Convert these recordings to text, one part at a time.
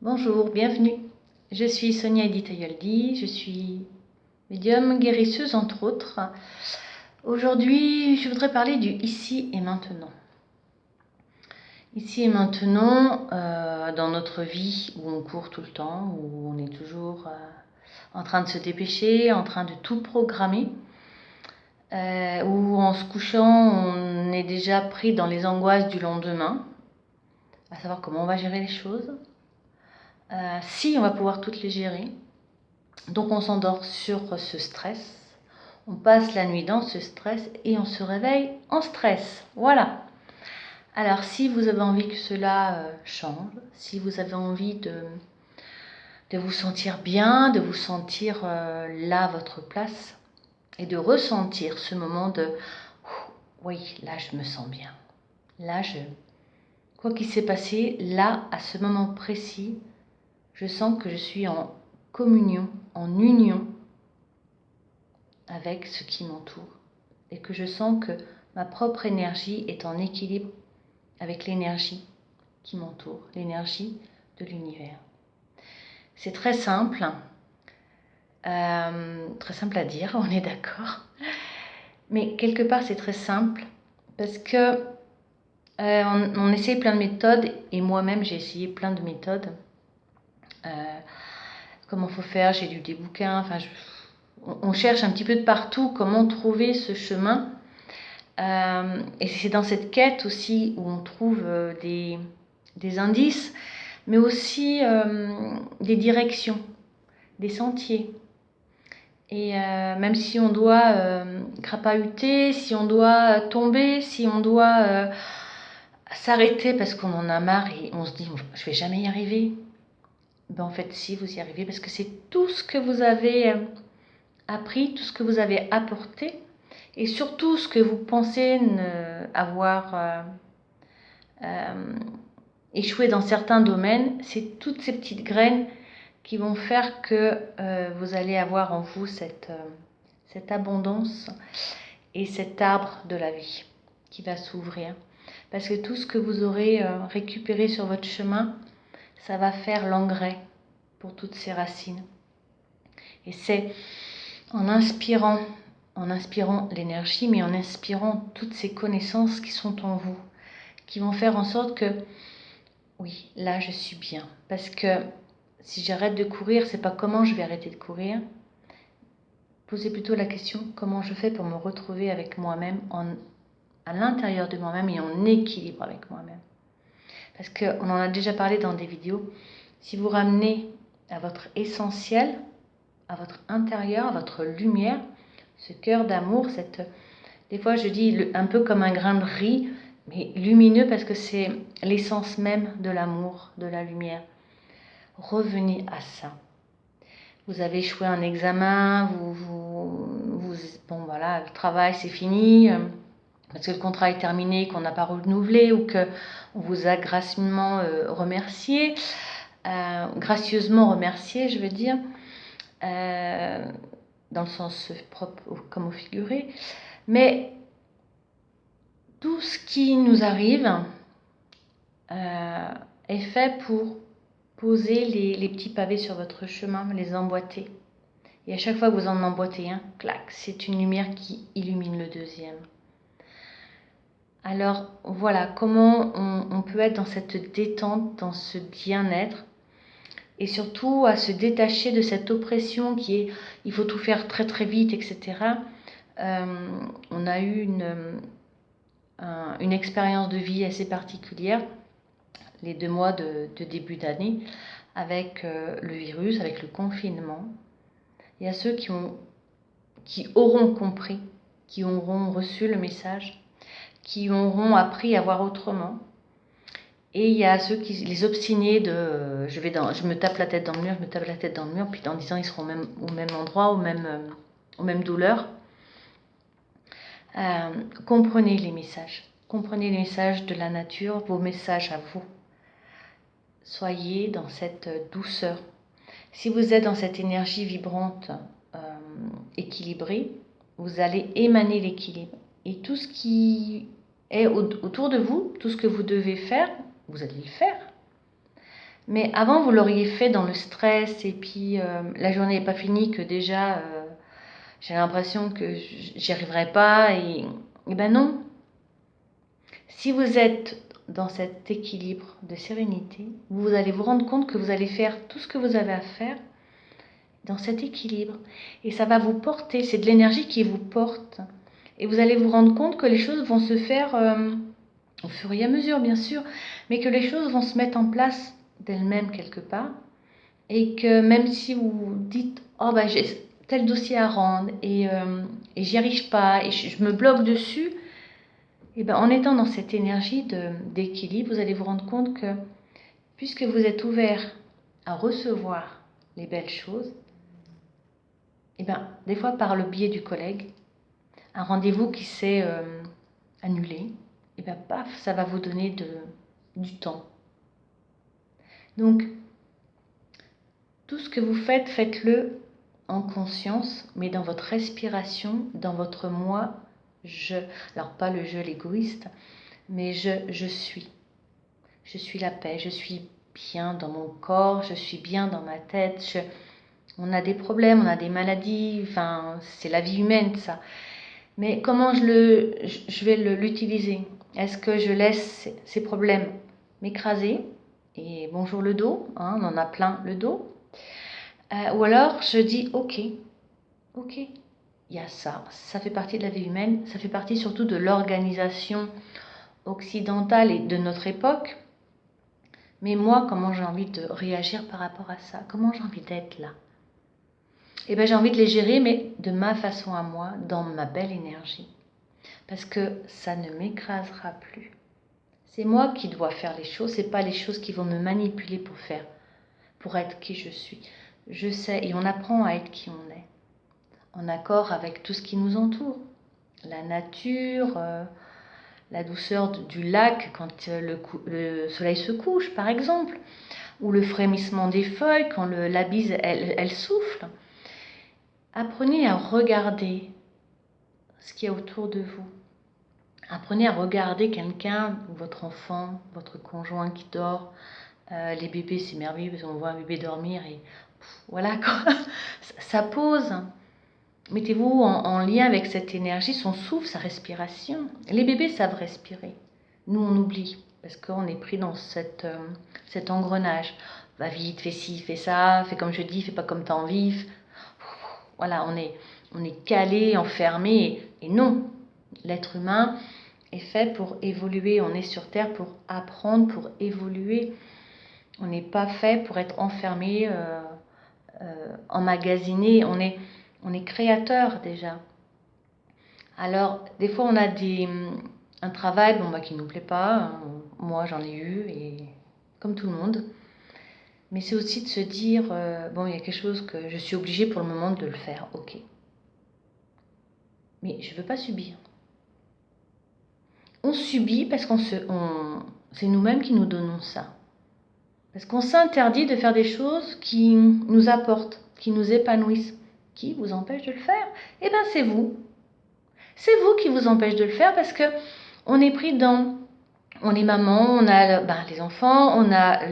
Bonjour, bienvenue. Je suis Sonia Edith Ayoldi, je suis médium guérisseuse entre autres. Aujourd'hui, je voudrais parler du ici et maintenant. Ici et maintenant, dans notre vie où on court tout le temps, où on est toujours en train de se dépêcher, en train de tout programmer, où en se couchant, on est déjà pris dans les angoisses du lendemain, à savoir comment on va gérer les choses. Si on va pouvoir toutes les gérer. Donc on s'endort sur ce stress, on passe la nuit dans ce stress et on se réveille en stress. Voilà. Alors si vous avez envie que cela change, si vous avez envie de vous sentir bien, de vous sentir là à votre place et de ressentir ce moment de oui, là je me sens bien. Là quoi qu'il s'est passé, là à ce moment précis, je sens que je suis en communion, en union avec ce qui m'entoure et que je sens que ma propre énergie est en équilibre avec l'énergie qui m'entoure, l'énergie de l'univers. C'est très simple à dire, on est d'accord, mais quelque part c'est très simple parce que on essaie plein de méthodes et moi-même j'ai essayé plein de méthodes. Comment faut faire, j'ai lu des bouquins, on cherche un petit peu de partout comment trouver ce chemin. Et c'est dans cette quête aussi où on trouve des indices, mais aussi des directions, des sentiers. Et même si on doit crapahuter, si on doit tomber, si on doit s'arrêter parce qu'on en a marre et on se dit je vais jamais y arriver. Ben en fait si, vous y arrivez parce que c'est tout ce que vous avez appris, tout ce que vous avez apporté et surtout ce que vous pensez avoir échoué dans certains domaines, c'est toutes ces petites graines qui vont faire que vous allez avoir en vous cette abondance et cet arbre de la vie qui va s'ouvrir. Parce que tout ce que vous aurez récupéré sur votre chemin, ça va faire l'engrais pour toutes ces racines. Et c'est en inspirant l'énergie, mais en inspirant toutes ces connaissances qui sont en vous, qui vont faire en sorte que, oui, là je suis bien. Parce que si j'arrête de courir, c'est pas comment je vais arrêter de courir. Posez plutôt la question, comment je fais pour me retrouver avec moi-même, à l'intérieur de moi-même et en équilibre avec moi-même. Parce qu'on en a déjà parlé dans des vidéos, si vous ramenez à votre essentiel, à votre intérieur, à votre lumière, ce cœur d'amour, des fois je dis un peu comme un grain de riz, mais lumineux parce que c'est l'essence même de l'amour, de la lumière. Revenez à ça. Vous avez échoué un examen, bon voilà, le travail c'est fini, parce que le contrat est terminé, qu'on n'a pas renouvelé ou qu'on vous a gracieusement remercié, gracieusement remercié, je veux dire, dans le sens propre comme au figuré. Mais tout ce qui nous arrive est fait pour poser les petits pavés sur votre chemin, les emboîter. Et à chaque fois que vous en emboîtez un, clac, c'est une lumière qui illumine le deuxième. Alors voilà, comment on peut être dans cette détente, dans ce bien-être, et surtout à se détacher de cette oppression qui est il faut tout faire très très vite, etc. On a eu une expérience de vie assez particulière, les 2 mois de début d'année, avec le virus, avec le confinement. Il y a ceux qui auront compris, qui auront reçu le message, qui auront appris à voir autrement. Et il y a ceux les obstinés de je me tape la tête dans le mur, je me tape la tête dans le mur, puis en disant ils seront au même endroit, aux mêmes douleurs. Comprenez les messages de la nature, vos messages à vous. Soyez dans cette douceur. Si vous êtes dans cette énergie vibrante, équilibrée, vous allez émaner l'équilibre. Et tout ce qui est autour de vous, tout ce que vous devez faire, vous allez le faire. Mais avant, vous l'auriez fait dans le stress et puis la journée n'est pas finie que déjà j'ai l'impression que j'y arriverai pas et ben non. Si vous êtes dans cet équilibre de sérénité, vous allez vous rendre compte que vous allez faire tout ce que vous avez à faire dans cet équilibre. Et ça va vous porter, c'est de l'énergie qui vous porte. Et vous allez vous rendre compte que les choses vont se faire au fur et à mesure, bien sûr, mais que les choses vont se mettre en place d'elles-mêmes quelque part. Et que même si vous dites, oh bah j'ai tel dossier à rendre et j'y arrive pas et je me bloque dessus, et ben en étant dans cette énergie d'équilibre, vous allez vous rendre compte que puisque vous êtes ouvert à recevoir les belles choses, et ben des fois par le biais du collègue, un rendez-vous qui s'est annulé, et ben paf, ça va vous donner du temps. Donc tout ce que vous faites, faites-le en conscience, mais dans votre respiration, dans votre moi, je. Alors pas le je, l'égoïste, mais je suis. Je suis la paix, je suis bien dans mon corps, je suis bien dans ma tête. On a des problèmes, on a des maladies, enfin c'est la vie humaine ça. Mais comment je vais l'utiliser? Est-ce que je laisse ces problèmes m'écraser? Et bonjour le dos, hein, on en a plein le dos. Ou alors je dis ok, il y a ça, ça fait partie de la vie humaine, ça fait partie surtout de l'organisation occidentale et de notre époque. Mais moi, comment j'ai envie de réagir par rapport à ça? Comment j'ai envie d'être là? Eh bien, j'ai envie de les gérer, mais de ma façon à moi, dans ma belle énergie. Parce que ça ne m'écrasera plus. C'est moi qui dois faire les choses, c'est pas les choses qui vont me manipuler pour être qui je suis. Je sais, et on apprend à être qui on est, en accord avec tout ce qui nous entoure. La nature, la douceur du lac quand le soleil se couche, par exemple, ou le frémissement des feuilles quand la bise, elle souffle. Apprenez à regarder ce qu'il y a autour de vous. Apprenez à regarder quelqu'un, votre enfant, votre conjoint qui dort. Les bébés, c'est merveilleux parce qu'on voit un bébé dormir et voilà quoi. Ça pose. Mettez-vous en lien avec cette énergie, son souffle, sa respiration. Les bébés savent respirer. Nous, on oublie parce qu'on est pris dans cet engrenage. Va vite, fais ci, fais ça, fais comme je dis, fais pas comme t'as envie. Voilà, on est calé, enfermé. Et non, l'être humain est fait pour évoluer. On est sur Terre pour apprendre, pour évoluer. On n'est pas fait pour être enfermé, emmagasiné. On est créateur déjà. Alors, des fois, on a un travail qui ne nous plaît pas. Moi, j'en ai eu, et comme tout le monde. Mais c'est aussi de se dire, il y a quelque chose que je suis obligée pour le moment de le faire, ok. Mais je ne veux pas subir. On subit parce c'est nous-mêmes qui nous donnons ça. Parce qu'on s'interdit de faire des choses qui nous apportent, qui nous épanouissent. Qui vous empêche de le faire? Eh bien, c'est vous. C'est vous qui vous empêche de le faire parce que on est pris dans... On est maman, on a les enfants, on a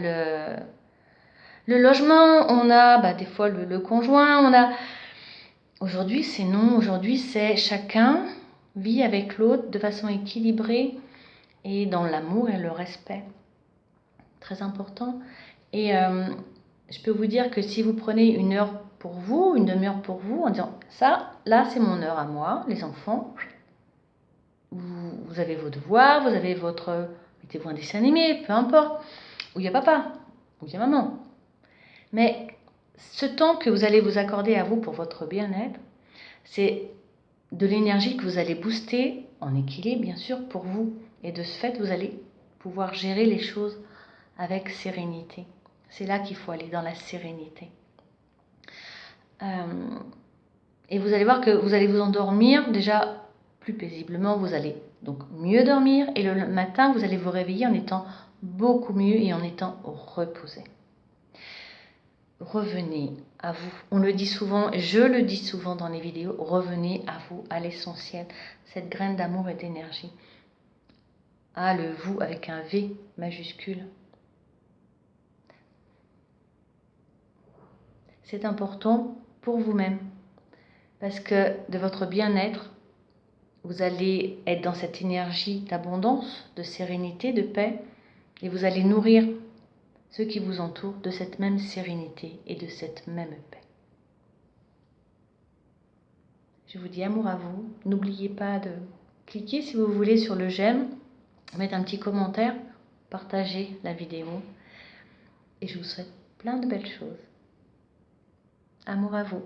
le logement, on a des fois le conjoint, on a... Aujourd'hui, c'est non. Aujourd'hui, c'est chacun vit avec l'autre de façon équilibrée et dans l'amour et le respect. Très important. Et je peux vous dire que si vous prenez une heure pour vous, une demi-heure pour vous, en disant ça, là, c'est mon heure à moi, les enfants, vous avez vos devoirs, vous avez mettez-vous un dessin animé, peu importe, où il y a papa, où il y a maman. Mais ce temps que vous allez vous accorder à vous pour votre bien-être, c'est de l'énergie que vous allez booster en équilibre, bien sûr, pour vous. Et de ce fait, vous allez pouvoir gérer les choses avec sérénité. C'est là qu'il faut aller, dans la sérénité. Et vous allez voir que vous allez vous endormir déjà plus paisiblement, vous allez donc mieux dormir, et le matin, vous allez vous réveiller en étant beaucoup mieux et en étant reposé. Revenez à vous. On le dit souvent, je le dis souvent dans les vidéos, revenez à vous, à l'essentiel, cette graine d'amour et d'énergie. Le vous avec un V majuscule. c'est important pour vous-même. Parce que de votre bien-être, vous allez être dans cette énergie d'abondance, de sérénité, de paix, et vous allez nourrir ceux qui vous entourent de cette même sérénité et de cette même paix. Je vous dis amour à vous. N'oubliez pas de cliquer si vous voulez sur le j'aime, mettre un petit commentaire, partager la vidéo. Et je vous souhaite plein de belles choses. Amour à vous.